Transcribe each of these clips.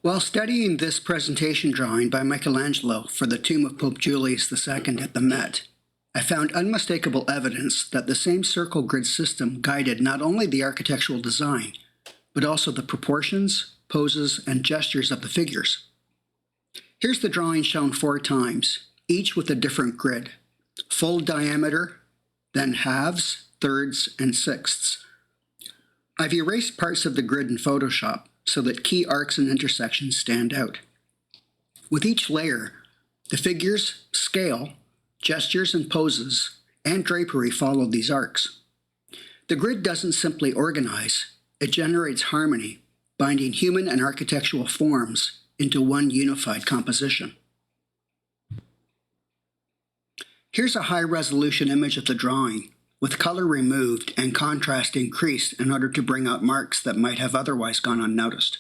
While studying this presentation drawing by Michelangelo for the tomb of Pope Julius II at the Met, I found unmistakable evidence that the same circle grid system guided not only the architectural design, but also the proportions, poses, and gestures of the figures. Here's the drawing shown 4 times, each with a different grid: full diameter, then halves, thirds, and sixths. I've erased parts of the grid in Photoshop so that key arcs and intersections stand out. With each layer, the figures, scale, gestures and poses, and drapery follow these arcs. The grid doesn't simply organize, it generates harmony, binding human and architectural forms into one unified composition. Here's a high-resolution image of the drawing, with color removed and contrast increased in order to bring out marks that might have otherwise gone unnoticed.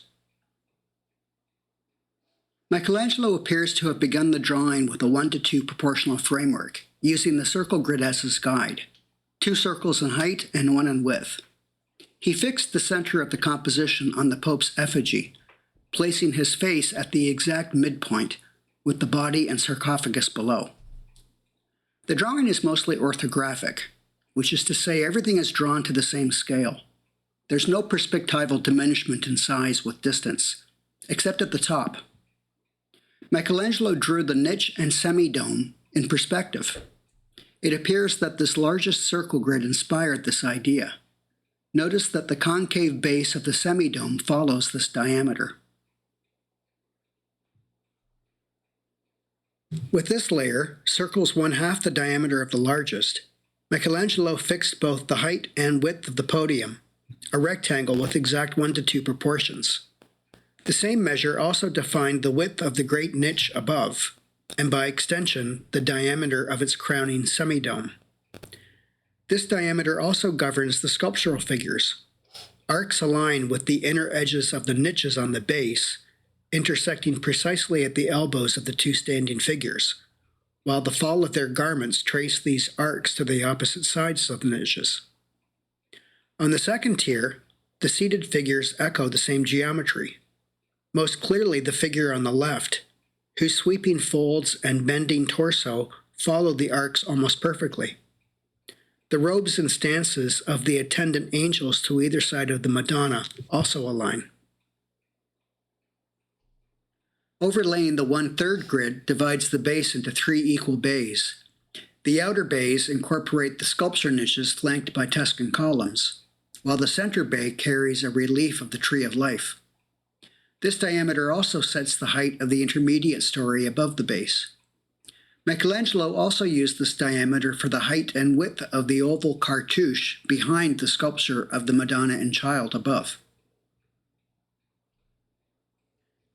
Michelangelo appears to have begun the drawing with a 1:2 proportional framework, using the circle grid as his guide, 2 circles in height and 1 in width. He fixed the center of the composition on the Pope's effigy, placing his face at the exact midpoint, with the body and sarcophagus below. The drawing is mostly orthographic, which is to say everything is drawn to the same scale. There's no perspectival diminishment in size with distance, except at the top. Michelangelo drew the niche and semidome in perspective. It appears that this largest circle grid inspired this idea. Notice that the concave base of the semidome follows this diameter. With this layer, circles 1/2 the diameter of the largest, Michelangelo fixed both the height and width of the podium, a rectangle with exact 1:2 proportions. The same measure also defined the width of the great niche above, and by extension, the diameter of its crowning semidome. This diameter also governs the sculptural figures. Arcs align with the inner edges of the niches on the base, intersecting precisely at the elbows of the 2 standing figures, while the fall of their garments trace these arcs to the opposite sides of the niches. On the second tier, the seated figures echo the same geometry. Most clearly the figure on the left, whose sweeping folds and bending torso follow the arcs almost perfectly. The robes and stances of the attendant angels to either side of the Madonna also align. Overlaying the 1/3 grid divides the base into 3 equal bays. The outer bays incorporate the sculpture niches flanked by Tuscan columns, while the center bay carries a relief of the Tree of Life. This diameter also sets the height of the intermediate story above the base. Michelangelo also used this diameter for the height and width of the oval cartouche behind the sculpture of the Madonna and Child above.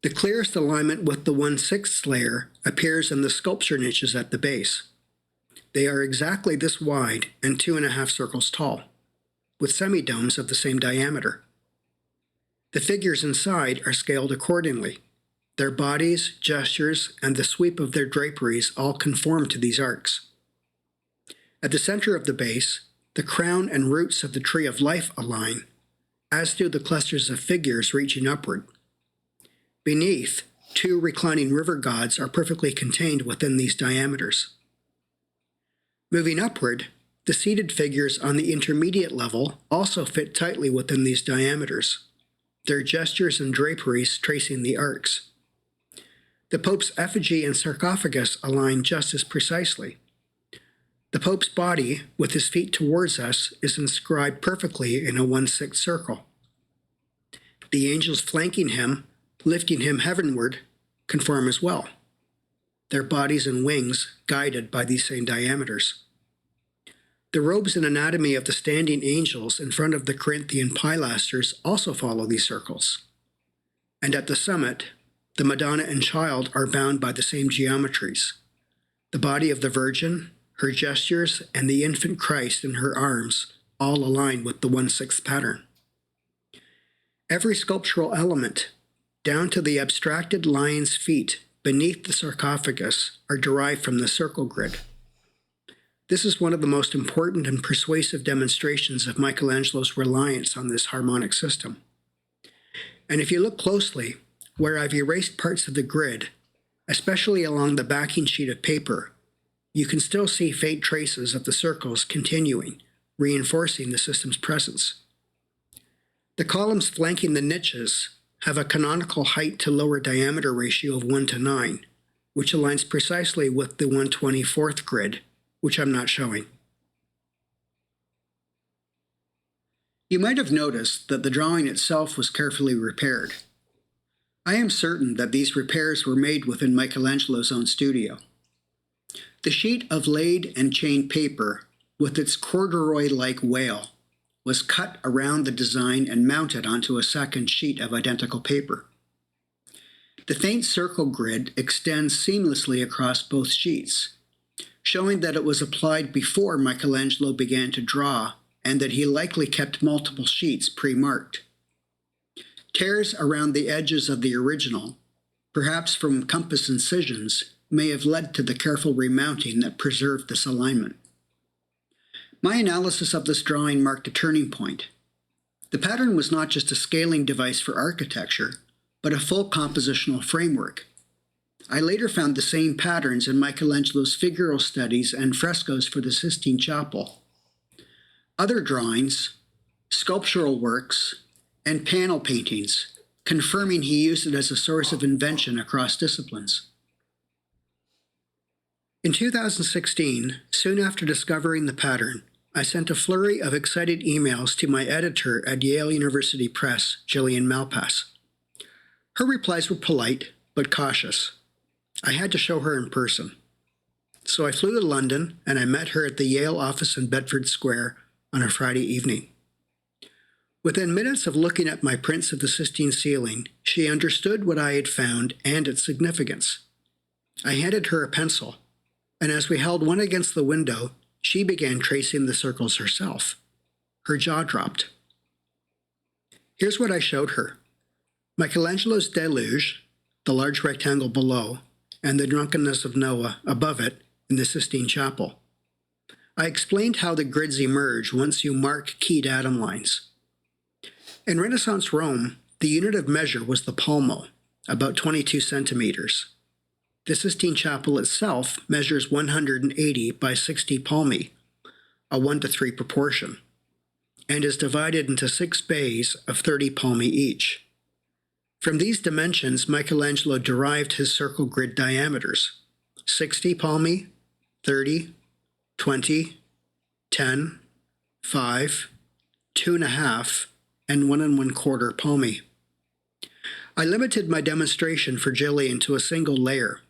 The clearest alignment with the 1/6 layer appears in the sculpture niches at the base. They are exactly this wide and 2.5 circles tall, with semidomes of the same diameter. The figures inside are scaled accordingly. Their bodies, gestures, and the sweep of their draperies all conform to these arcs. At the center of the base, the crown and roots of the Tree of Life align, as do the clusters of figures reaching upward. Beneath, 2 reclining river gods are perfectly contained within these diameters. Moving upward, the seated figures on the intermediate level also fit tightly within these diameters, their gestures and draperies tracing the arcs. The Pope's effigy and sarcophagus align just as precisely. The Pope's body, with his feet towards us, is inscribed perfectly in a 1/6 circle. The angels flanking him, lifting him heavenward, conform as well, their bodies and wings guided by these same diameters. The robes and anatomy of the standing angels in front of the Corinthian pilasters also follow these circles. And at the summit, the Madonna and Child are bound by the same geometries. The body of the Virgin, her gestures, and the infant Christ in her arms all align with the 1/6 pattern. Every sculptural element, down to the abstracted lion's feet beneath the sarcophagus, are derived from the circle grid. This is one of the most important and persuasive demonstrations of Michelangelo's reliance on this harmonic system. And if you look closely, where I've erased parts of the grid, especially along the backing sheet of paper, you can still see faint traces of the circles continuing, reinforcing the system's presence. The columns flanking the niches have a canonical height to lower diameter ratio of 1:9, which aligns precisely with the 1/24th grid, which I'm not showing. You might have noticed that the drawing itself was carefully repaired. I am certain that these repairs were made within Michelangelo's own studio. The sheet of laid and chained paper, with its corduroy-like wale, was cut around the design and mounted onto a second sheet of identical paper. The faint circle grid extends seamlessly across both sheets, showing that it was applied before Michelangelo began to draw and that he likely kept multiple sheets pre-marked. Tears around the edges of the original, perhaps from compass incisions, may have led to the careful remounting that preserved this alignment. My analysis of this drawing marked a turning point. The pattern was not just a scaling device for architecture, but a full compositional framework. I later found the same patterns in Michelangelo's figural studies and frescoes for the Sistine Chapel. Other drawings, sculptural works, and panel paintings, confirming he used it as a source of invention across disciplines. In 2016, soon after discovering the pattern, I sent a flurry of excited emails to my editor at Yale University Press, Gillian Malpass. Her replies were polite, but cautious. I had to show her in person. So I flew to London, and I met her at the Yale office in Bedford Square on a Friday evening. Within minutes of looking at my prints of the Sistine ceiling, she understood what I had found and its significance. I handed her a pencil, and as we held one against the window, she began tracing the circles herself. Her jaw dropped. Here's what I showed her. Michelangelo's Deluge, the large rectangle below, and the Drunkenness of Noah above it in the Sistine Chapel. I explained how the grids emerge once you mark key datum lines. In Renaissance Rome, the unit of measure was the palmo, about 22 centimeters. The Sistine Chapel itself measures 180 by 60 palmi, a 1:3 proportion, and is divided into 6 bays of 30 palmi each. From these dimensions, Michelangelo derived his circle grid diameters: 60 palmi, 30, 20, 10, 5, 2.5, and 1 1/4 palmi. I limited my demonstration for Gillian to a single layer,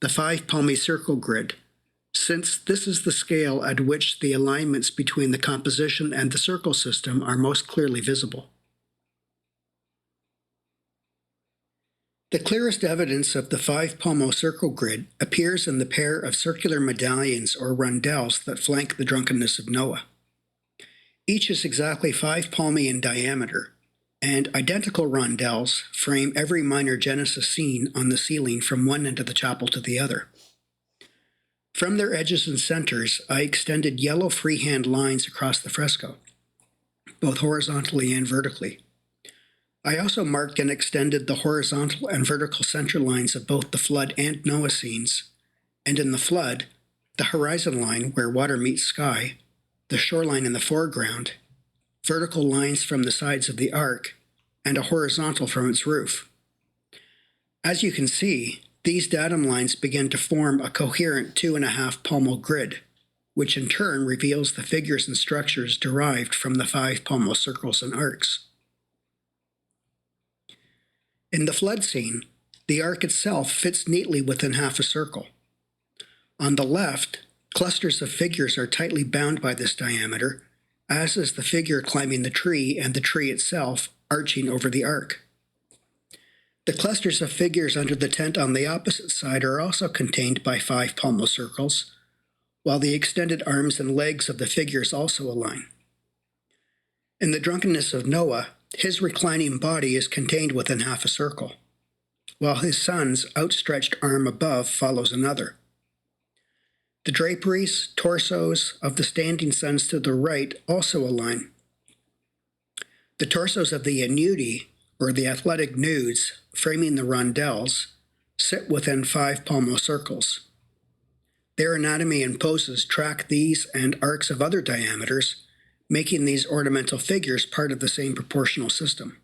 the 5 palmi circle grid, since this is the scale at which the alignments between the composition and the circle system are most clearly visible. The clearest evidence of the 5 palmo circle grid appears in the pair of circular medallions or rondelles that flank the Drunkenness of Noah. Each is exactly 5 palmi in diameter, and identical rondelles frame every minor Genesis scene on the ceiling from one end of the chapel to the other. From their edges and centers, I extended yellow freehand lines across the fresco, both horizontally and vertically. I also marked and extended the horizontal and vertical center lines of both the flood and Noah scenes, and in the flood, the horizon line where water meets sky, the shoreline in the foreground, vertical lines from the sides of the ark, and a horizontal from its roof. As you can see, these datum lines begin to form a coherent 2.5 palmo grid, which in turn reveals the figures and structures derived from the 5 palmo circles and arcs. In the flood scene, the ark itself fits neatly within half a circle. On the left, clusters of figures are tightly bound by this diameter, as is the figure climbing the tree and the tree itself arching over the ark. The clusters of figures under the tent on the opposite side are also contained by 5 palmo circles, while the extended arms and legs of the figures also align. In the Drunkenness of Noah, his reclining body is contained within half a circle, while his son's outstretched arm above follows another. The draperies, torsos of the standing sons to the right also align. The torsos of the Anuti or the athletic nudes framing the rondelles, sit within 5 palmo circles. Their anatomy and poses track these and arcs of other diameters, making these ornamental figures part of the same proportional system.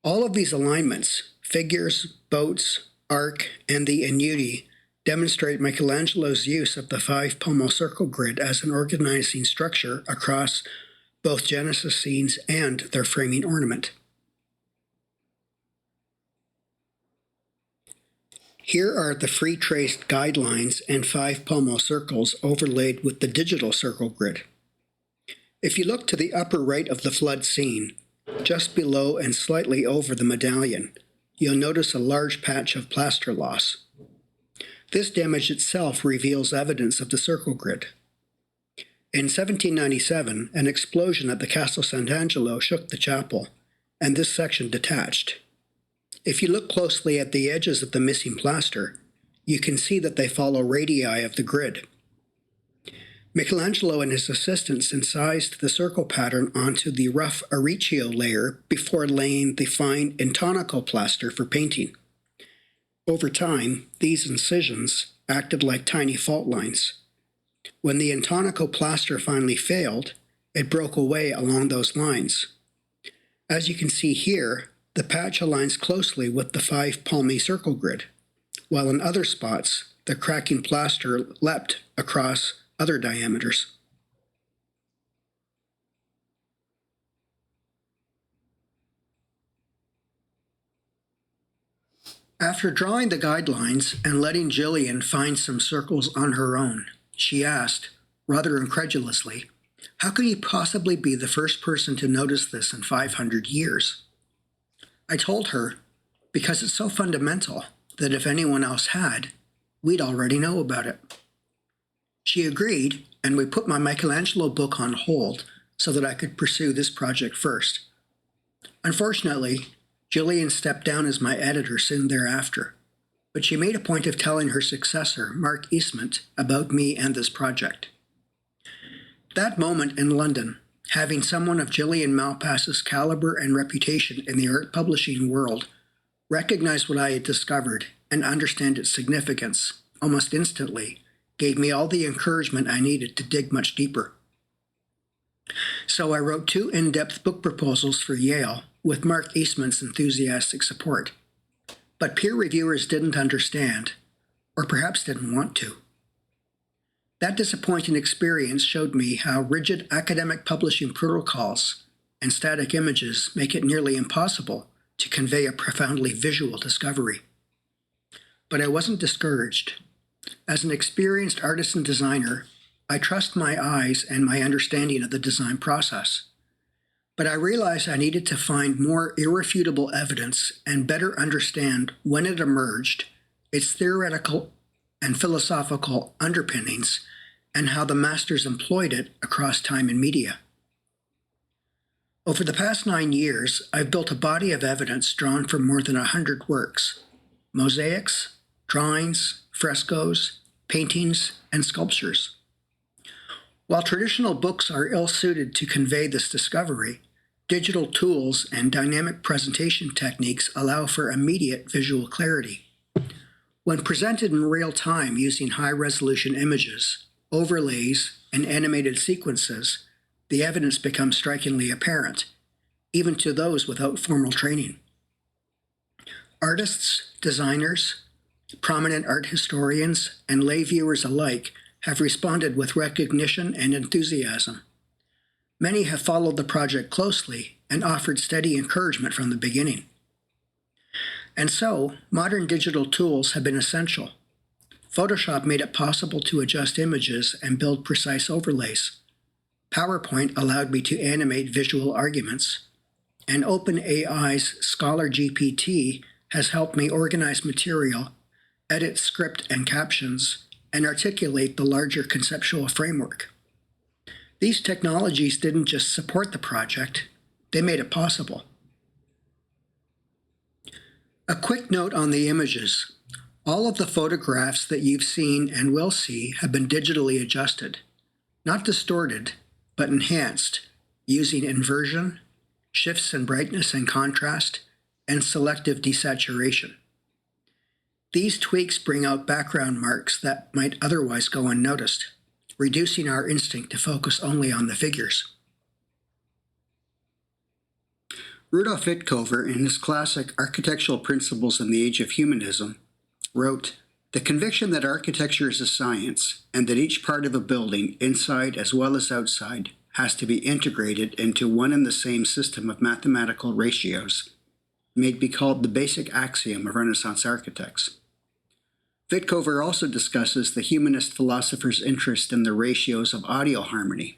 All of these alignments, figures, boats, arc, and the inuti, demonstrate Michelangelo's use of the 5 palmo circle grid as an organizing structure across both Genesis scenes and their framing ornament. Here are the free traced guidelines and 5 palmo circles overlaid with the digital circle grid. If you look to the upper right of the flood scene, just below and slightly over the medallion, you'll notice a large patch of plaster loss. This damage itself reveals evidence of the circle grid. In 1797, an explosion at the Castle Sant'Angelo shook the chapel, and this section detached. If you look closely at the edges of the missing plaster, you can see that they follow radii of the grid. Michelangelo and his assistants incised the circle pattern onto the rough arriccio layer before laying the fine intonaco plaster for painting. Over time, these incisions acted like tiny fault lines. When the intonaco plaster finally failed, it broke away along those lines. As you can see here, the patch aligns closely with the 5 palmi circle grid, while in other spots, the cracking plaster leapt across other diameters. After drawing the guidelines and letting Gillian find some circles on her own, she asked, rather incredulously, how could he possibly be the first person to notice this in 500 years? I told her, because it's so fundamental that if anyone else had, we'd already know about it. She agreed, and we put my Michelangelo book on hold so that I could pursue this project first. Unfortunately, Gillian stepped down as my editor soon thereafter, but she made a point of telling her successor, Mark Eastman, about me and this project. That moment in London, having someone of Gillian Malpass's caliber and reputation in the art publishing world recognize what I had discovered and understand its significance almost instantly, gave me all the encouragement I needed to dig much deeper. So I wrote 2 in-depth book proposals for Yale with Mark Eastman's enthusiastic support. But peer reviewers didn't understand, or perhaps didn't want to. That disappointing experience showed me how rigid academic publishing protocols and static images make it nearly impossible to convey a profoundly visual discovery. But I wasn't discouraged. As an experienced artist and designer, I trust my eyes and my understanding of the design process. But I realized I needed to find more irrefutable evidence and better understand when it emerged, its theoretical and philosophical underpinnings, and how the masters employed it across time and media. Over the past 9 years, I've built a body of evidence drawn from more than 100 works: mosaics, drawings, frescoes, paintings, and sculptures. While traditional books are ill-suited to convey this discovery, digital tools and dynamic presentation techniques allow for immediate visual clarity. When presented in real time using high-resolution images, overlays, and animated sequences, the evidence becomes strikingly apparent, even to those without formal training. Artists, designers, prominent art historians, and lay viewers alike have responded with recognition and enthusiasm. Many have followed the project closely and offered steady encouragement from the beginning. And so, modern digital tools have been essential. Photoshop made it possible to adjust images and build precise overlays. PowerPoint allowed me to animate visual arguments, and OpenAI's Scholar GPT has helped me organize material, edit script and captions, and articulate the larger conceptual framework. These technologies didn't just support the project, they made it possible. A quick note on the images. All of the photographs that you've seen and will see have been digitally adjusted, not distorted, but enhanced, using inversion, shifts in brightness and contrast, and selective desaturation. These tweaks bring out background marks that might otherwise go unnoticed, reducing our instinct to focus only on the figures. Rudolf Wittkower, in his classic Architectural Principles in the Age of Humanism, wrote, "The conviction that architecture is a science, and that each part of a building, inside as well as outside, has to be integrated into one and the same system of mathematical ratios, may be called the basic axiom of Renaissance architects." Wittkower also discusses the humanist philosophers' interest in the ratios of audio harmony,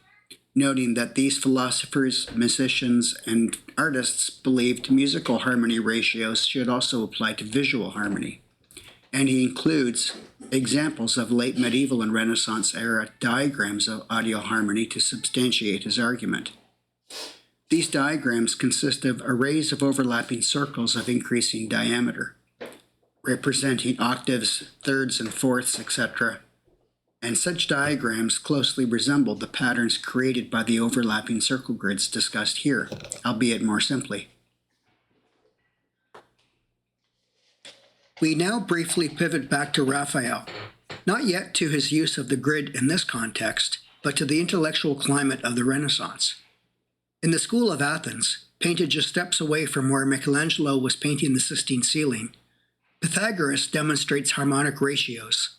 noting that these philosophers, musicians, and artists believed musical harmony ratios should also apply to visual harmony. And he includes examples of late medieval and Renaissance era diagrams of audio harmony to substantiate his argument. These diagrams consist of arrays of overlapping circles of increasing diameter, representing octaves, thirds and fourths, etc., and such diagrams closely resemble the patterns created by the overlapping circle grids discussed here, albeit more simply. We now briefly pivot back to Raphael, not yet to his use of the grid in this context, but to the intellectual climate of the Renaissance. In the School of Athens, painted just steps away from where Michelangelo was painting the Sistine ceiling, Pythagoras demonstrates harmonic ratios,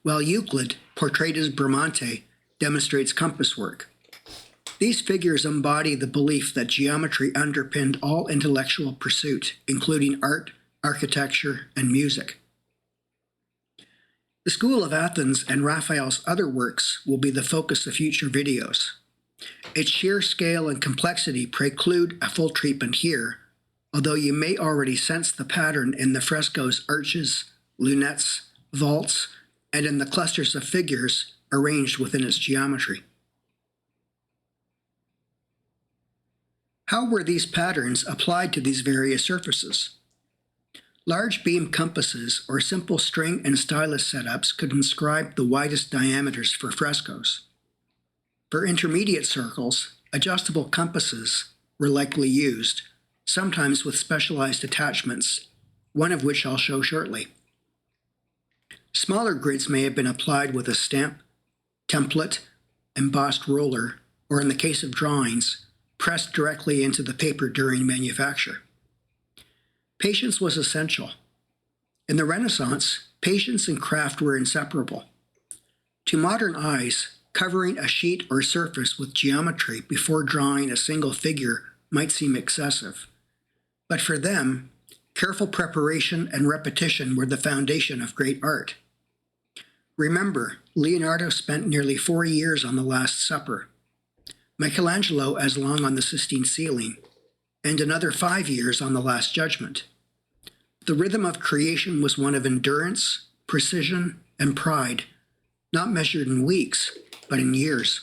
while Euclid, portrayed as Bramante, demonstrates compass work. These figures embody the belief that geometry underpinned all intellectual pursuit, including art, architecture, and music. The School of Athens and Raphael's other works will be the focus of future videos. Its sheer scale and complexity preclude a full treatment here, although you may already sense the pattern in the frescoes' arches, lunettes, vaults, and in the clusters of figures arranged within its geometry. How were these patterns applied to these various surfaces? Large beam compasses or simple string and stylus setups could inscribe the widest diameters for frescoes. For intermediate circles, adjustable compasses were likely used, sometimes with specialized attachments, one of which I'll show shortly. Smaller grids may have been applied with a stamp, template, embossed roller, or in the case of drawings, pressed directly into the paper during manufacture. Patience was essential. In the Renaissance, patience and craft were inseparable. To modern eyes, covering a sheet or surface with geometry before drawing a single figure might seem excessive. But for them, careful preparation and repetition were the foundation of great art. Remember, Leonardo spent nearly 4 years on the Last Supper, Michelangelo as long on the Sistine ceiling, and another 5 years on the Last Judgment. The rhythm of creation was one of endurance, precision, and pride, not measured in weeks, but in years.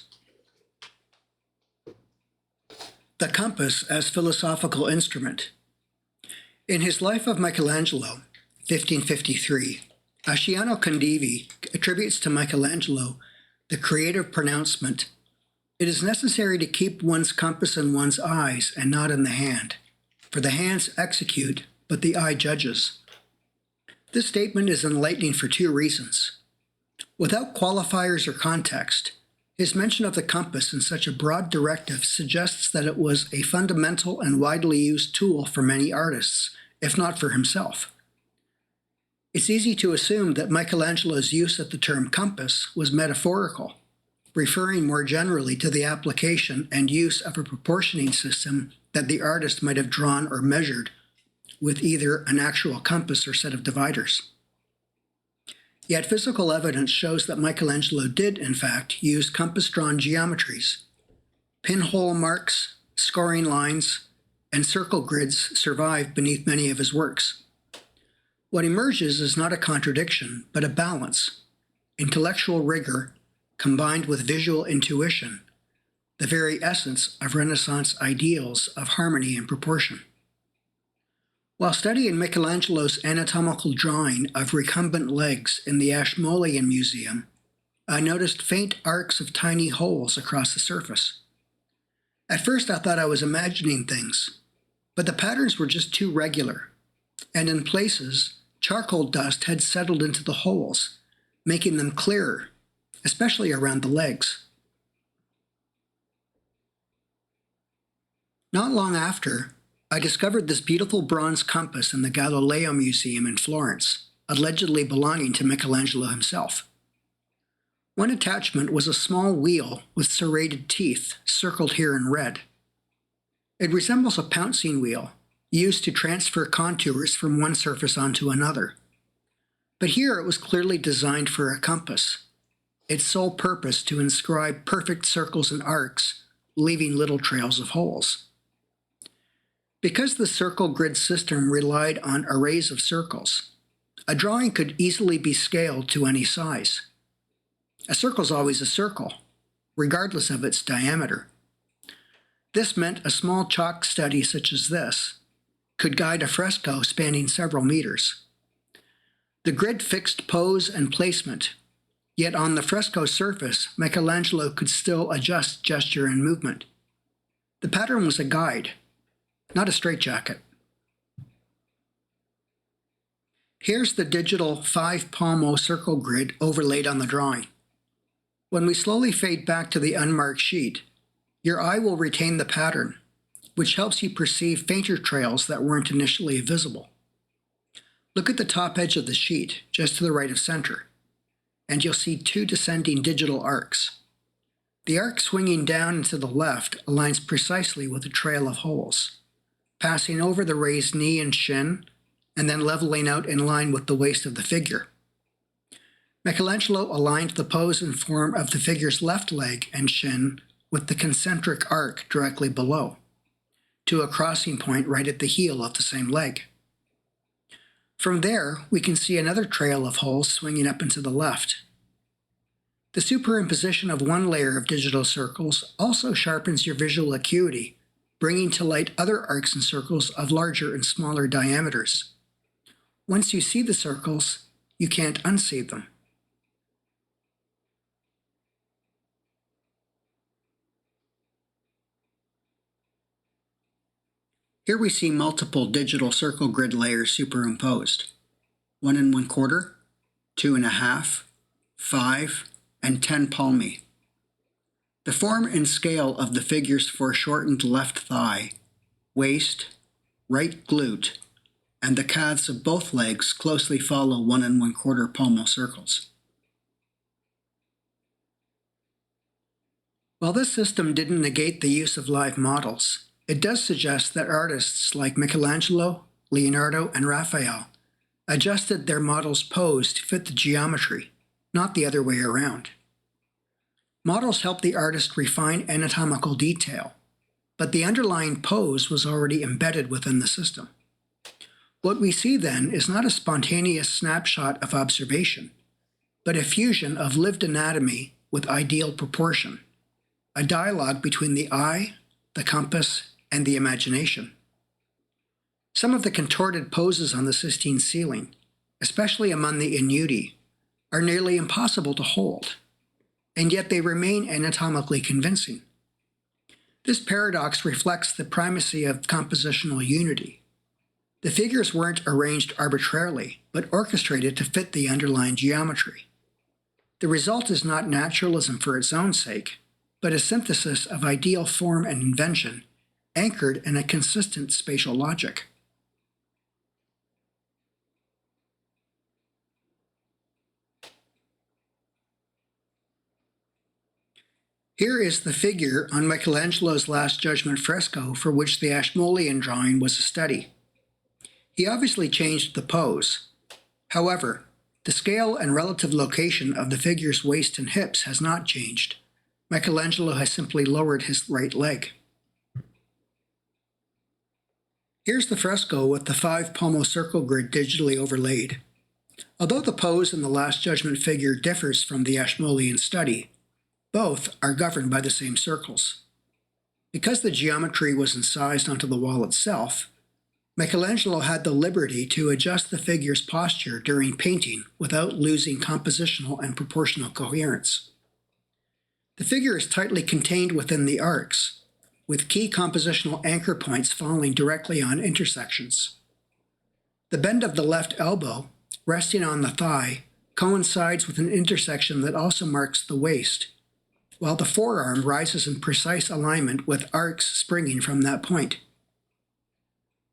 The compass as philosophical instrument. In his Life of Michelangelo, 1553, Asciano Condivi attributes to Michelangelo the creative pronouncement, "It is necessary to keep one's compass in one's eyes and not in the hand, for the hands execute, but the eye judges." This statement is enlightening for 2 reasons. Without qualifiers or context, his mention of the compass in such a broad directive suggests that it was a fundamental and widely used tool for many artists, if not for himself. It's easy to assume that Michelangelo's use of the term compass was metaphorical, referring more generally to the application and use of a proportioning system that the artist might have drawn or measured with either an actual compass or set of dividers. Yet physical evidence shows that Michelangelo did, in fact, use compass-drawn geometries. Pinhole marks, scoring lines, and circle grids survive beneath many of his works. What emerges is not a contradiction, but a balance, intellectual rigor combined with visual intuition, the very essence of Renaissance ideals of harmony and proportion. While studying Michelangelo's anatomical drawing of recumbent legs in the Ashmolean Museum, I noticed faint arcs of tiny holes across the surface. At first I thought I was imagining things, but the patterns were just too regular, and in places, charcoal dust had settled into the holes, making them clearer, especially around the legs. Not long after, I discovered this beautiful bronze compass in the Galileo Museum in Florence, allegedly belonging to Michelangelo himself. One attachment was a small wheel with serrated teeth, circled here in red. It resembles a pouncing wheel, used to transfer contours from one surface onto another. But here it was clearly designed for a compass, its sole purpose to inscribe perfect circles and arcs, leaving little trails of holes. Because the circle grid system relied on arrays of circles, a drawing could easily be scaled to any size. A circle is always a circle, regardless of its diameter. This meant a small chalk study such as this could guide a fresco spanning several meters. The grid fixed pose and placement, yet on the fresco surface, Michelangelo could still adjust gesture and movement. The pattern was a guide, not a straitjacket. Here's the digital 5-palmo circle grid overlaid on the drawing. When we slowly fade back to the unmarked sheet, your eye will retain the pattern, which helps you perceive fainter trails that weren't initially visible. Look at the top edge of the sheet, just to the right of center, and you'll see 2 descending digital arcs. The arc swinging down and to the left aligns precisely with the trail of holes, passing over the raised knee and shin, and then leveling out in line with the waist of the figure. Michelangelo aligned the pose and form of the figure's left leg and shin with the concentric arc directly below, to a crossing point right at the heel of the same leg. From there, we can see another trail of holes swinging up and to the left. The superimposition of one layer of digital circles also sharpens your visual acuity, bringing to light other arcs and circles of larger and smaller diameters. Once you see the circles, you can't unsee them. Here we see multiple digital circle grid layers superimposed. 1 1/4, 2 1/2, 5, and 10 palmi. The form and scale of the figure's foreshortened left thigh, waist, right glute, and the calves of both legs closely follow 1 1/4 palmo circles. While this system didn't negate the use of live models, it does suggest that artists like Michelangelo, Leonardo, and Raphael adjusted their model's pose to fit the geometry, not the other way around. Models help the artist refine anatomical detail, but the underlying pose was already embedded within the system. What we see then is not a spontaneous snapshot of observation, but a fusion of lived anatomy with ideal proportion, a dialogue between the eye, the compass, and the imagination. Some of the contorted poses on the Sistine ceiling, especially among the Inuti, are nearly impossible to hold, and yet they remain anatomically convincing. This paradox reflects the primacy of compositional unity. The figures weren't arranged arbitrarily, but orchestrated to fit the underlying geometry. The result is not naturalism for its own sake, but a synthesis of ideal form and invention, anchored in a consistent spatial logic. Here is the figure on Michelangelo's Last Judgment fresco for which the Ashmolean drawing was a study. He obviously changed the pose. However, the scale and relative location of the figure's waist and hips has not changed. Michelangelo has simply lowered his right leg. Here's the fresco with the 5-palmo circle grid digitally overlaid. Although the pose in the Last Judgment figure differs from the Ashmolean study, both are governed by the same circles. Because the geometry was incised onto the wall itself, Michelangelo had the liberty to adjust the figure's posture during painting without losing compositional and proportional coherence. The figure is tightly contained within the arcs, with key compositional anchor points falling directly on intersections. The bend of the left elbow, resting on the thigh, coincides with an intersection that also marks the waist, while the forearm rises in precise alignment with arcs springing from that point.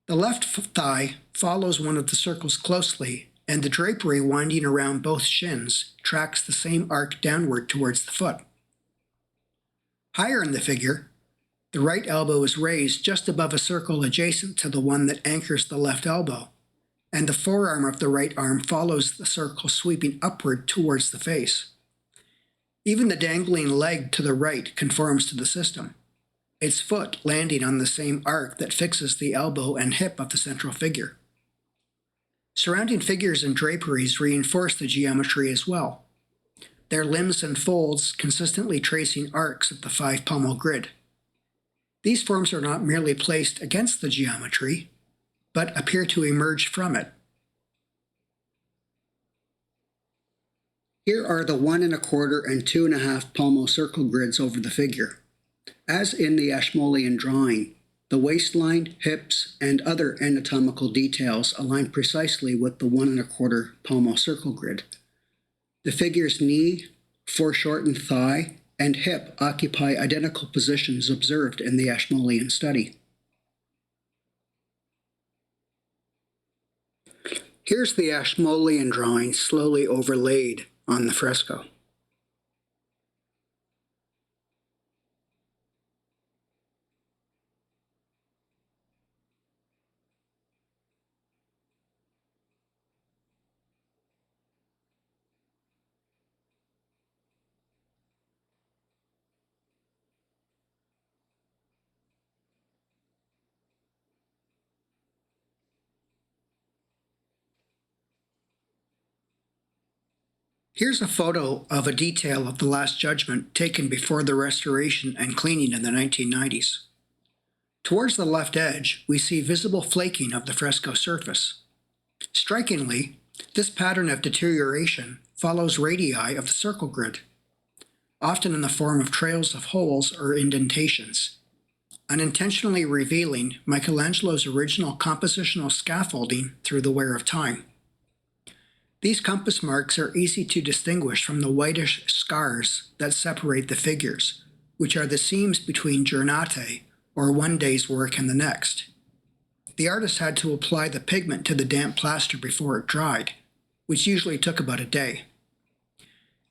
The left thigh follows one of the circles closely, and the drapery winding around both shins tracks the same arc downward towards the foot. Higher in the figure, the right elbow is raised just above a circle adjacent to the one that anchors the left elbow, and the forearm of the right arm follows the circle sweeping upward towards the face. Even the dangling leg to the right conforms to the system, its foot landing on the same arc that fixes the elbow and hip of the central figure. Surrounding figures and draperies reinforce the geometry as well, their limbs and folds consistently tracing arcs at the 5-pommel grid. These forms are not merely placed against the geometry, but appear to emerge from it. Here are the 1 1/4 and 2 1/2 pommel circle grids over the figure. As in the Ashmolean drawing, the waistline, hips, and other anatomical details align precisely with the 1 1/4 pommel circle grid. The figure's knee, foreshortened thigh, and hip occupy identical positions observed in the Ashmolean study. Here's the Ashmolean drawing slowly overlaid on the fresco. Here's a photo of a detail of the Last Judgment taken before the restoration and cleaning in the 1990s. Towards the left edge, we see visible flaking of the fresco surface. Strikingly, this pattern of deterioration follows radii of the circle grid, often in the form of trails of holes or indentations, unintentionally revealing Michelangelo's original compositional scaffolding through the wear of time. These compass marks are easy to distinguish from the whitish scars that separate the figures, which are the seams between giornate, or one day's work and the next. The artist had to apply the pigment to the damp plaster before it dried, which usually took about a day.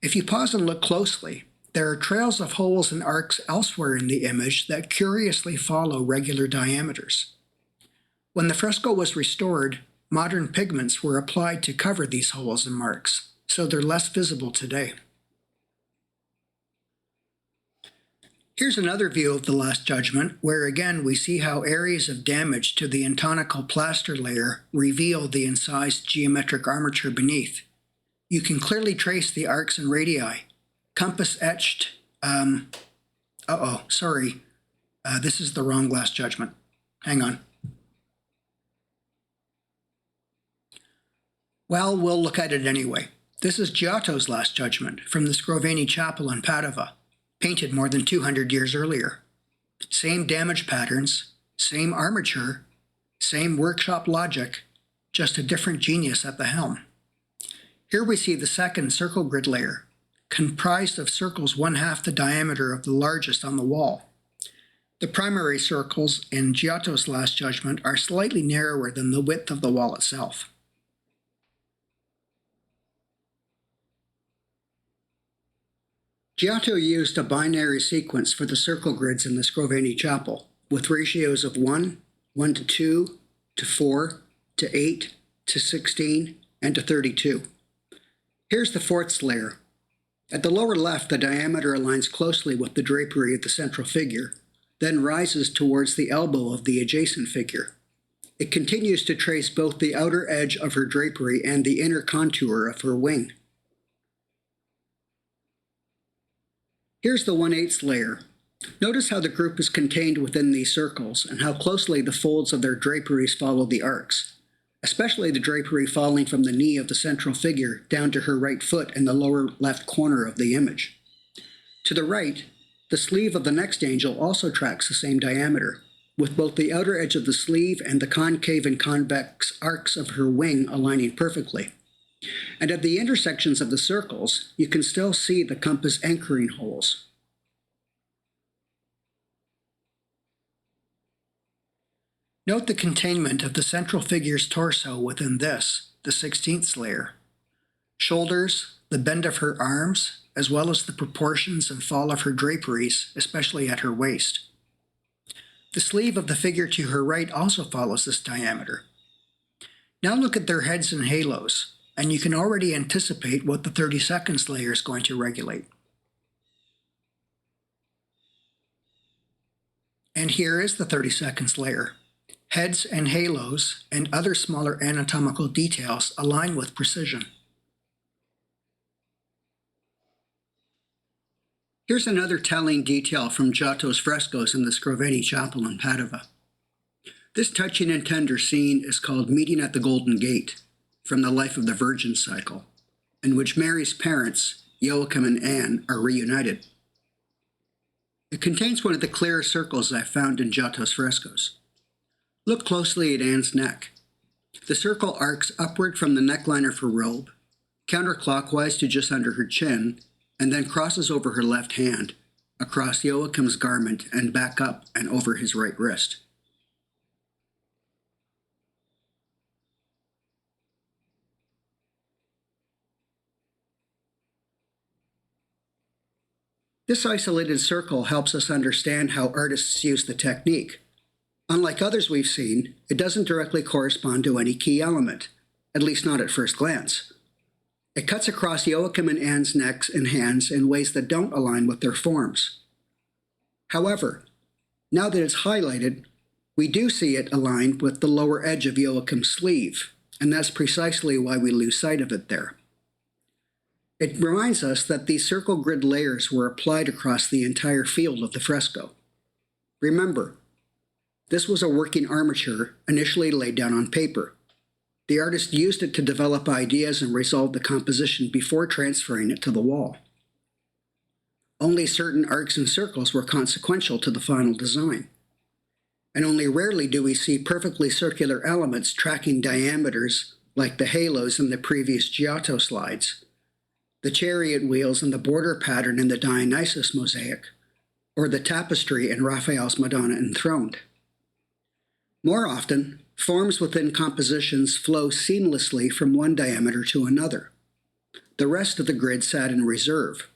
If you pause and look closely, there are trails of holes and arcs elsewhere in the image that curiously follow regular diameters. When the fresco was restored, modern pigments were applied to cover these holes and marks, so they're less visible today. Here's another view of the Last Judgment, where again we see how areas of damage to the intonical plaster layer reveal the incised geometric armature beneath. You can clearly trace the arcs and radii, compass etched. This is the wrong Last Judgment. Hang on. Well, we'll look at it anyway. This is Giotto's Last Judgment from the Scrovegni Chapel in Padova, painted more than 200 years earlier. Same damage patterns, same armature, same workshop logic, just a different genius at the helm. Here we see the second circle grid layer, comprised of circles 1/2 the diameter of the largest on the wall. The primary circles in Giotto's Last Judgment are slightly narrower than the width of the wall itself. Giotto used a binary sequence for the circle grids in the Scrovegni Chapel, with ratios of 1, 1 to 2, to 4, to 8, to 16, and to 32. Here's the fourth layer. At the lower left, the diameter aligns closely with the drapery of the central figure, then rises towards the elbow of the adjacent figure. It continues to trace both the outer edge of her drapery and the inner contour of her wing. Here's the 1/8 layer. Notice how the group is contained within these circles and how closely the folds of their draperies follow the arcs, especially the drapery falling from the knee of the central figure down to her right foot in the lower left corner of the image. To the right, The sleeve of the next angel also tracks the same diameter, with both the outer edge of the sleeve and the concave and convex arcs of her wing aligning perfectly. And at the intersections of the circles, you can still see the compass anchoring holes. Note the containment of the central figure's torso within this, the 16th layer. Shoulders, the bend of her arms, as well as the proportions and fall of her draperies, especially at her waist. The sleeve of the figure to her right also follows this diameter. Now look at their heads and halos, and you can already anticipate what the 32nd layer is going to regulate. And here is the 32nd layer. Heads and halos and other smaller anatomical details align with precision. Here's another telling detail from Giotto's frescoes in the Scrovegni Chapel in Padua. This touching and tender scene is called Meeting at the Golden Gate, from the Life of the Virgin cycle, in which Mary's parents, Joachim and Anne, are reunited. It contains one of the clearer circles I've found in Giotto's frescoes. Look closely at Anne's neck. The circle arcs upward from the neckline of her robe, counterclockwise to just under her chin, and then crosses over her left hand, across Joachim's garment and back up and over his right wrist. This isolated circle helps us understand how artists use the technique. Unlike others we've seen, it doesn't directly correspond to any key element, at least not at first glance. It cuts across Joachim and Anne's necks and hands in ways that don't align with their forms. However, now that it's highlighted, we do see it aligned with the lower edge of Joachim's sleeve, and that's precisely why we lose sight of it there. It reminds us that these circle grid layers were applied across the entire field of the fresco. Remember, this was a working armature initially laid down on paper. The artist used it to develop ideas and resolve the composition before transferring it to the wall. Only certain arcs and circles were consequential to the final design. And only rarely do we see perfectly circular elements tracking diameters like the halos in the previous Giotto slides, the chariot wheels and the border pattern in the Dionysus mosaic, or the tapestry in Raphael's Madonna Enthroned. More often, forms within compositions flow seamlessly from one diameter to another. The rest of the grid sat in reserve,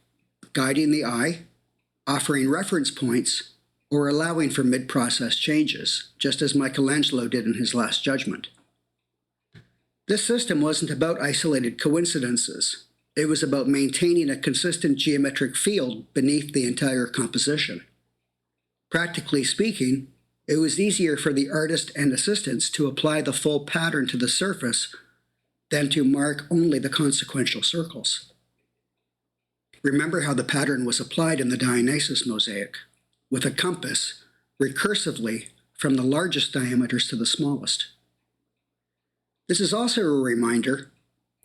guiding the eye, offering reference points, or allowing for mid-process changes, just as Michelangelo did in his Last Judgment. This system wasn't about isolated coincidences. It was about maintaining a consistent geometric field beneath the entire composition. Practically speaking, it was easier for the artist and assistants to apply the full pattern to the surface than to mark only the consequential circles. Remember how the pattern was applied in the Dionysus mosaic, with a compass, recursively, from the largest diameters to the smallest. This is also a reminder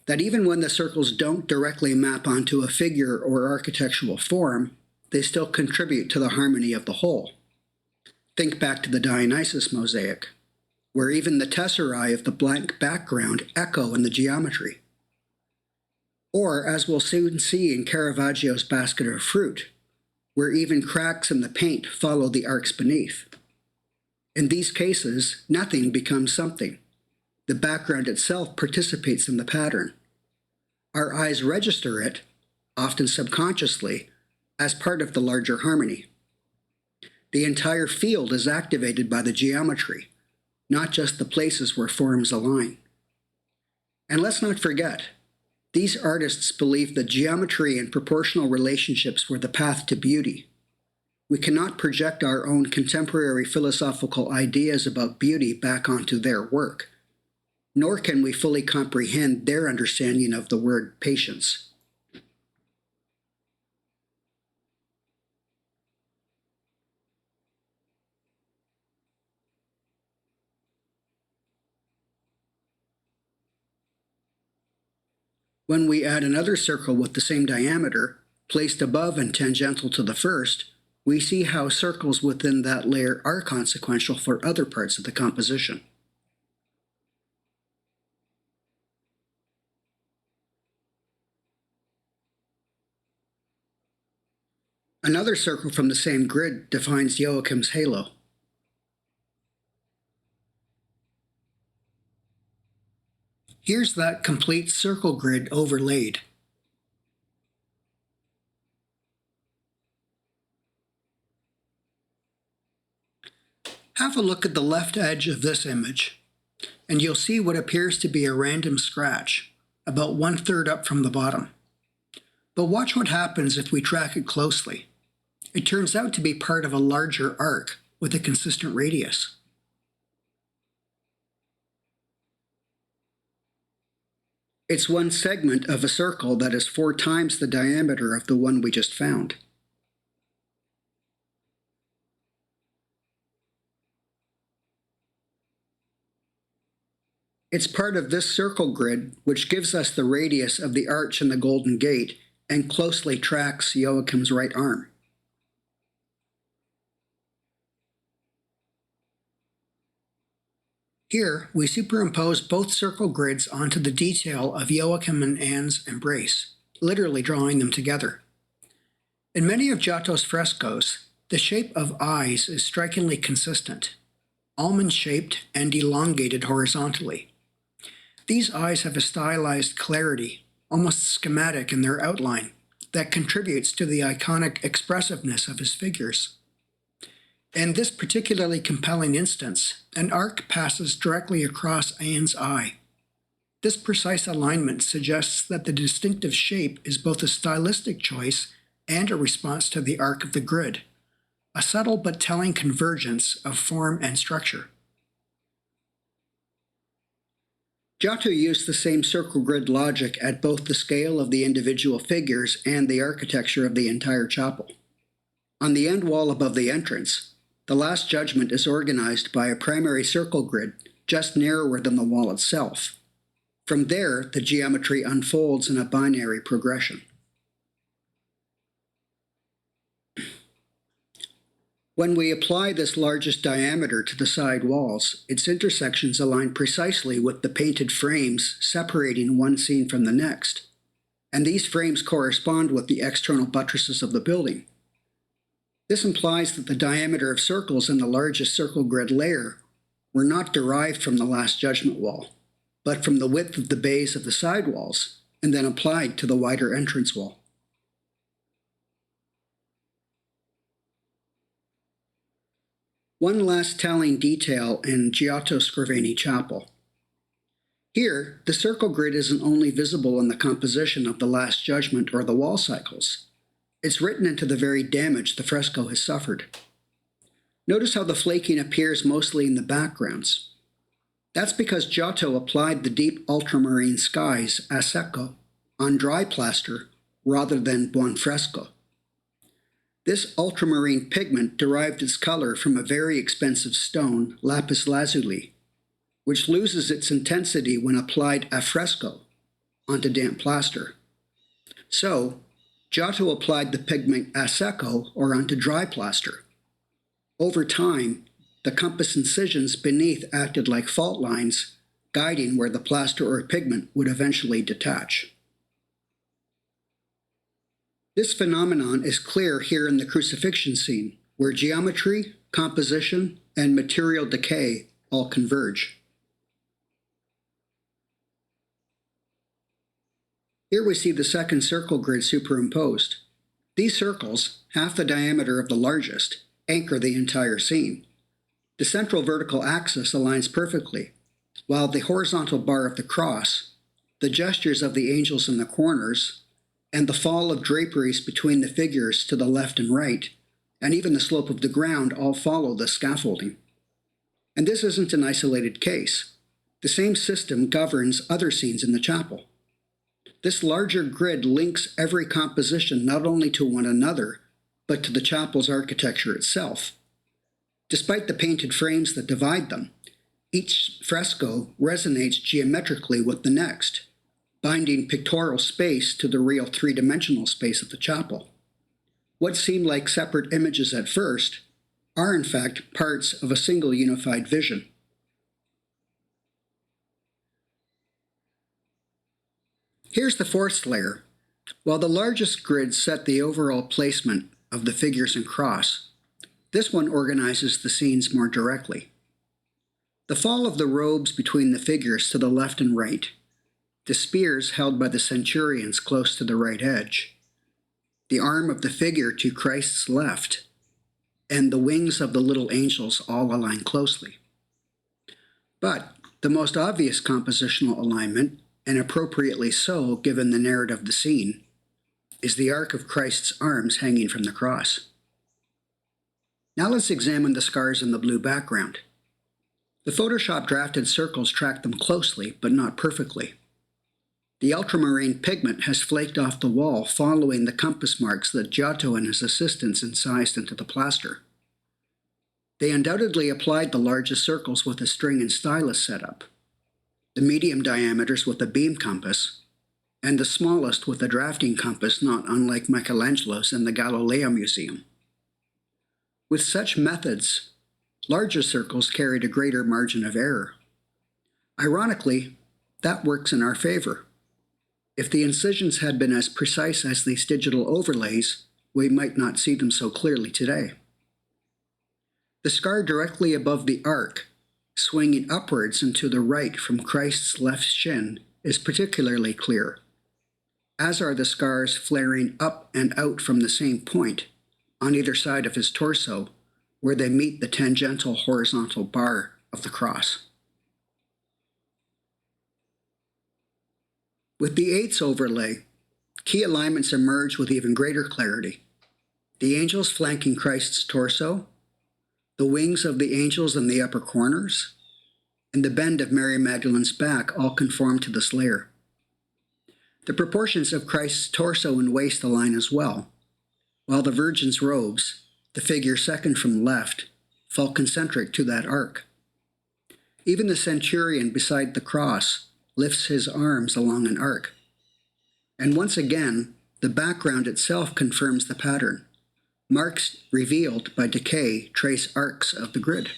that even when the circles don't directly map onto a figure or architectural form, they still contribute to the harmony of the whole. Think back to the Dionysus mosaic, where even the tesserae of the blank background echo in the geometry. Or, as we'll soon see in Caravaggio's Basket of Fruit, where even cracks in the paint follow the arcs beneath. In these cases, nothing becomes something. The background itself participates in the pattern. Our eyes register it, often subconsciously, as part of the larger harmony. The entire field is activated by the geometry, not just the places where forms align. And let's not forget, these artists believed that geometry and proportional relationships were the path to beauty. We cannot project our own contemporary philosophical ideas about beauty back onto their work, nor can we fully comprehend their understanding of the word patience. When we add another circle with the same diameter, placed above and tangential to the first, we see how circles within that layer are consequential for other parts of the composition. Another circle from the same grid defines Joachim's halo. Here's that complete circle grid overlaid. Have a look at the left edge of this image, and you'll see what appears to be a random scratch, about 1/3 up from the bottom. But watch what happens if we track it closely. It turns out to be part of a larger arc with a consistent radius. It's one segment of a circle that is 4 times the diameter of the one we just found. It's part of this circle grid which gives us the radius of the arch and the Golden Gate and closely tracks Joachim's right arm. Here, we superimpose both circle grids onto the detail of Joachim and Anne's embrace, literally drawing them together. In many of Giotto's frescoes, the shape of eyes is strikingly consistent, almond-shaped and elongated horizontally. These eyes have a stylized clarity, almost schematic in their outline, that contributes to the iconic expressiveness of his figures. In this particularly compelling instance, an arc passes directly across Anne's eye. This precise alignment suggests that the distinctive shape is both a stylistic choice and a response to the arc of the grid, a subtle but telling convergence of form and structure. Giotto used the same circle grid logic at both the scale of the individual figures and the architecture of the entire chapel. On the end wall above the entrance, the Last Judgment is organized by a primary circle grid just narrower than the wall itself. From there, the geometry unfolds in a binary progression. When we apply this largest diameter to the side walls, its intersections align precisely with the painted frames separating one scene from the next, and these frames correspond with the external buttresses of the building. This implies that the diameter of circles in the largest circle grid layer were not derived from the Last Judgment wall, but from the width of the bays of the side walls, and then applied to the wider entrance wall. One last telling detail in Giotto Scriveni Chapel. Here, the circle grid isn't only visible in the composition of the Last Judgment or the wall cycles. It's written into the very damage the fresco has suffered. Notice how the flaking appears mostly in the backgrounds. That's because Giotto applied the deep ultramarine skies a secco on dry plaster rather than buon fresco. This ultramarine pigment derived its color from a very expensive stone, lapis lazuli, which loses its intensity when applied a fresco onto damp plaster. So, Giotto applied the pigment a secco or onto dry plaster. Over time, the compass incisions beneath acted like fault lines, guiding where the plaster or pigment would eventually detach. This phenomenon is clear here in the crucifixion scene, where geometry, composition, and material decay all converge. Here we see the second circle grid superimposed. These circles, half the diameter of the largest, anchor the entire scene. The central vertical axis aligns perfectly, while the horizontal bar of the cross, the gestures of the angels in the corners, and the fall of draperies between the figures to the left and right, and even the slope of the ground all follow the scaffolding. And this isn't an isolated case. The same system governs other scenes in the chapel. This larger grid links every composition not only to one another, but to the chapel's architecture itself. Despite the painted frames that divide them, each fresco resonates geometrically with the next, binding pictorial space to the real three-dimensional space of the chapel. What seem like separate images at first are in fact parts of a single unified vision. Here's the fourth layer. While the largest grid set the overall placement of the figures and cross, this one organizes the scenes more directly. The fall of the robes between the figures to the left and right, the spears held by the centurions close to the right edge, the arm of the figure to Christ's left, and the wings of the little angels all align closely. But the most obvious compositional alignment, and appropriately so given the narrative of the scene, is the arc of Christ's arms hanging from the cross. Now let's examine the scars in the blue background. The Photoshop drafted circles track them closely, but not perfectly. The ultramarine pigment has flaked off the wall following the compass marks that Giotto and his assistants incised into the plaster. They undoubtedly applied the largest circles with a string and stylus setup, the medium diameters with a beam compass, and the smallest with a drafting compass not unlike Michelangelo's in the Galileo Museum. With such methods, larger circles carried a greater margin of error. Ironically, that works in our favor. If the incisions had been as precise as these digital overlays, we might not see them so clearly today. The scar directly above the arc, swinging upwards and to the right from Christ's left shin, is particularly clear, as are the scars flaring up and out from the same point, on either side of his torso, where they meet the tangential horizontal bar of the cross. With the eighths overlay, key alignments emerge with even greater clarity. The angels flanking Christ's torso, the wings of the angels in the upper corners, and the bend of Mary Magdalene's back all conform to this layer. The proportions of Christ's torso and waist align as well, while the Virgin's robes, the figure second from left, fall concentric to that arc. Even the centurion beside the cross lifts his arms along an arc. And once again, the background itself confirms the pattern. Marks revealed by decay trace arcs of the grid.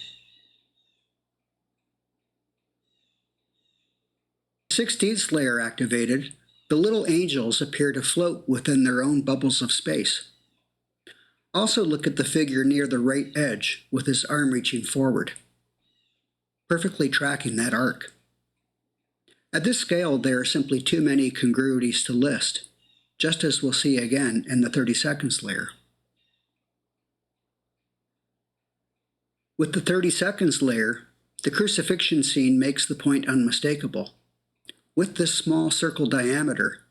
16th layer activated, the little angels appear to float within their own bubbles of space. Also look at the figure near the right edge with his arm reaching forward, perfectly tracking that arc. At this scale, there are simply too many congruities to list, just as we'll see again in the 32nd layer. With the 32nd layer, the crucifixion scene makes the point unmistakable. With this small circle diameter,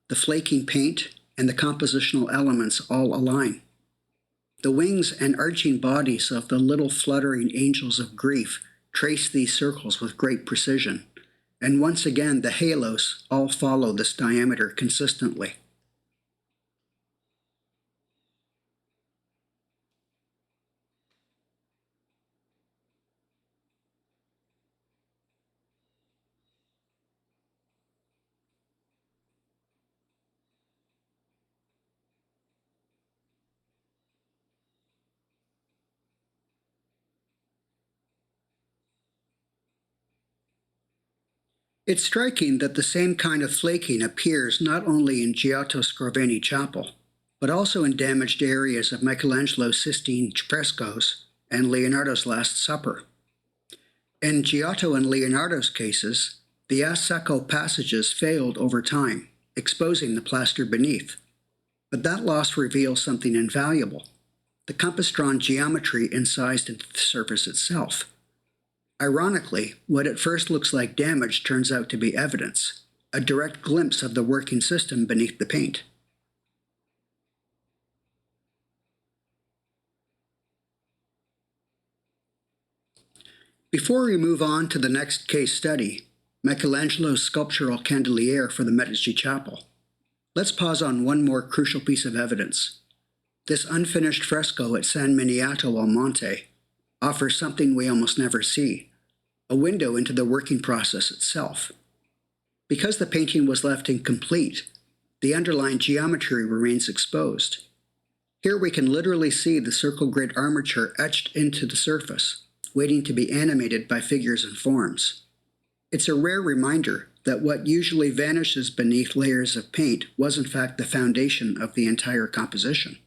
the flaking paint and the compositional elements all align. The wings and arching bodies of the little fluttering angels of grief trace these circles with great precision, and once again the halos all follow this diameter consistently. It's striking that the same kind of flaking appears not only in Giotto Scrovegni Chapel, but also in damaged areas of Michelangelo's Sistine frescoes and Leonardo's Last Supper. In Giotto and Leonardo's cases, the a secco passages failed over time, exposing the plaster beneath. But that loss reveals something invaluable: the compass-drawn geometry incised into the surface itself. Ironically, what at first looks like damage turns out to be evidence, a direct glimpse of the working system beneath the paint. Before we move on to the next case study, Michelangelo's sculptural candelier for the Medici Chapel, let's pause on one more crucial piece of evidence. This unfinished fresco at San Miniato al Monte offers something we almost never see: a window into the working process itself. Because the painting was left incomplete, the underlying geometry remains exposed. Here we can literally see the circle grid armature etched into the surface, waiting to be animated by figures and forms. It's a rare reminder that what usually vanishes beneath layers of paint was in fact the foundation of the entire composition.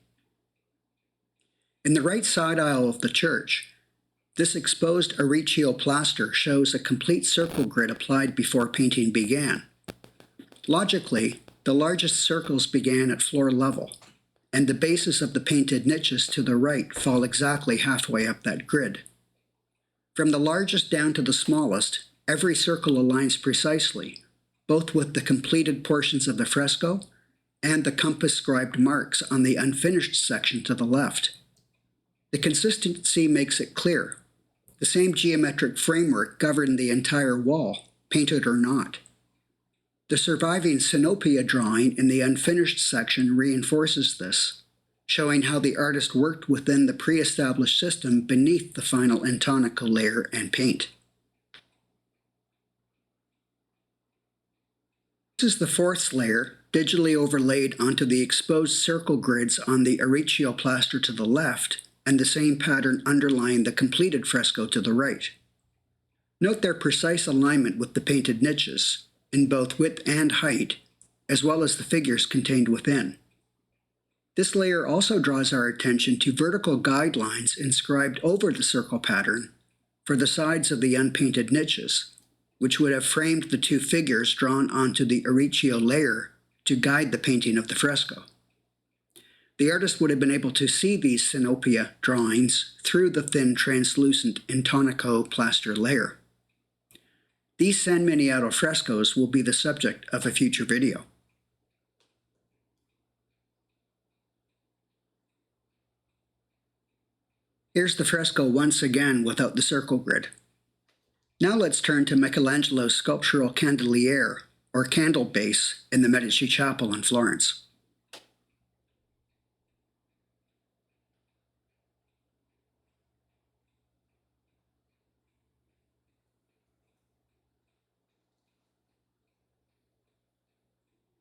In the right side aisle of the church, this exposed M.Arch plaster shows a complete circle grid applied before painting began. Logically, the largest circles began at floor level, and the bases of the painted niches to the right fall exactly halfway up that grid. From the largest down to the smallest, every circle aligns precisely, both with the completed portions of the fresco and the compass-scribed marks on the unfinished section to the left. The consistency makes it clear. The same geometric framework governed the entire wall, painted or not. The surviving synopia drawing in the unfinished section reinforces this, showing how the artist worked within the pre-established system beneath the final intonaco layer and paint. This is the fourth layer, digitally overlaid onto the exposed circle grids on the M.Arch plaster to the left, and the same pattern underlying the completed fresco to the right. Note their precise alignment with the painted niches, in both width and height, as well as the figures contained within. This layer also draws our attention to vertical guidelines inscribed over the circle pattern for the sides of the unpainted niches, which would have framed the two figures drawn onto the M.Arch layer to guide the painting of the fresco. The artist would have been able to see these synopia drawings through the thin translucent intonaco plaster layer. These San Miniato frescoes will be the subject of a future video. Here's the fresco once again without the circle grid. Now let's turn to Michelangelo's sculptural candeliere, or candle base, in the Medici Chapel in Florence.